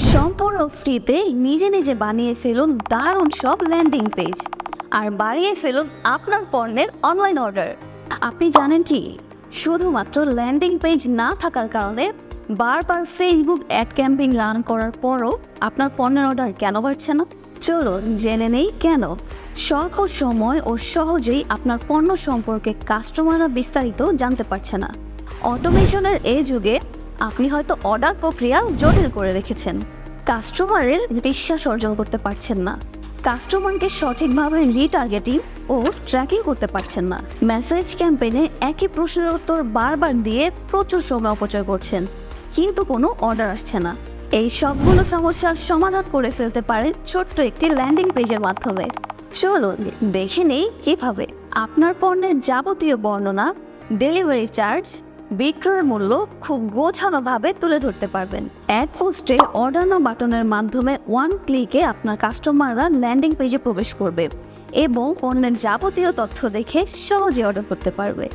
সম্পূর্ণ ফ্রিতে নিজে নিজে বানিয়ে ফেলুন দারুণ সব ল্যান্ডিং পেজ আর বাড়িয়ে ফেলুন আপনার পণ্যের অনলাইন অর্ডার। আপনি জানেন কি, শুধুমাত্র ল্যান্ডিং পেজ না থাকার কারণে বারবার ফেসবুক অ্যাড ক্যাম্পেইন রান করার পরও আপনার পণ্যের অর্ডার কেন বাড়ছে না? চলুন জেনে নেই কেন। স্বল্প সময় ও সহজেই আপনার পণ্য সম্পর্কে কাস্টমাররা বিস্তারিত জানতে পারছে না। অটোমেশনের এই যুগে আপনি হয়তো অর্ডার প্রক্রিয়া জটিল করে রেখেছেন, কাস্টমারের বিশ্বাস অর্জন করতে পারছেন না, কাস্টমারকে সঠিকভাবে রিটার্গেটিং ও ট্র্যাকিং করতে পারছেন না, মেসেজ ক্যাম্পেইনে একই প্রশ্নের উত্তর বারবার দিয়ে প্রচুর সময় অপচয় করছেন, কিন্তু কোনো অর্ডার আসছে না। এই সবগুলো সমস্যার সমাধান করে ফেলতে পারেন ছোট্ট একটি ল্যান্ডিং পেজের মাধ্যমে। চলুন দেখে নেই কিভাবে। আপনার পণ্যের যাবতীয় বর্ণনা, ডেলিভারি চার্জ, বিক্রয়ের মূল্য খুব গোছানোভাবে তুলে ধরতে পারবেন। অ্যাড পোস্টে অর্ডার নাও বাটনের মাধ্যমে ওয়ান ক্লিকে আপনার কাস্টমাররা ল্যান্ডিং পেজে প্রবেশ করবে এবং পণ্যের যাবতীয় তথ্য দেখে সহজে অর্ডার করতে পারবে।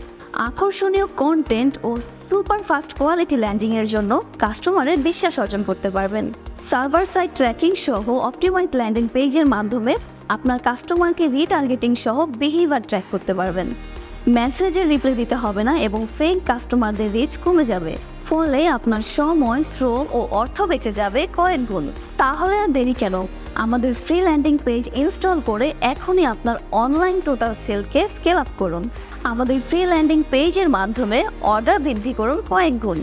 আকর্ষণীয় কন্টেন্ট ও সুপার ফাস্ট কোয়ালিটি ল্যান্ডিংয়ের জন্য কাস্টমারের বিশ্বাস অর্জন করতে পারবেন। সার্ভার সাইড ট্র্যাকিং সহ অপটিমাইজ ল্যান্ডিং পেজের মাধ্যমে আপনার কাস্টমারকে রিটার্গেটিং সহ বিহেভিয়ার ট্র্যাক করতে পারবেন। মেসেজের রিপ্লাই দিতে হবে না এবং ফেক কাস্টমারদের রিচ কমে যাবে, ফলে আপনার সময়, শ্রম ও অর্থ বেঁচে যাবে কয়েক গুণ। তাহলে আর দেরি কেন? আমাদের ফ্রি ল্যান্ডিং পেজ ইনস্টল করে এখনই আপনার অনলাইন টোটাল সেলকে স্কেল আপ করুন। আমাদের ফ্রি ল্যান্ডিং পেজের মাধ্যমে অর্ডার বৃদ্ধি করুন কয়েক গুণ।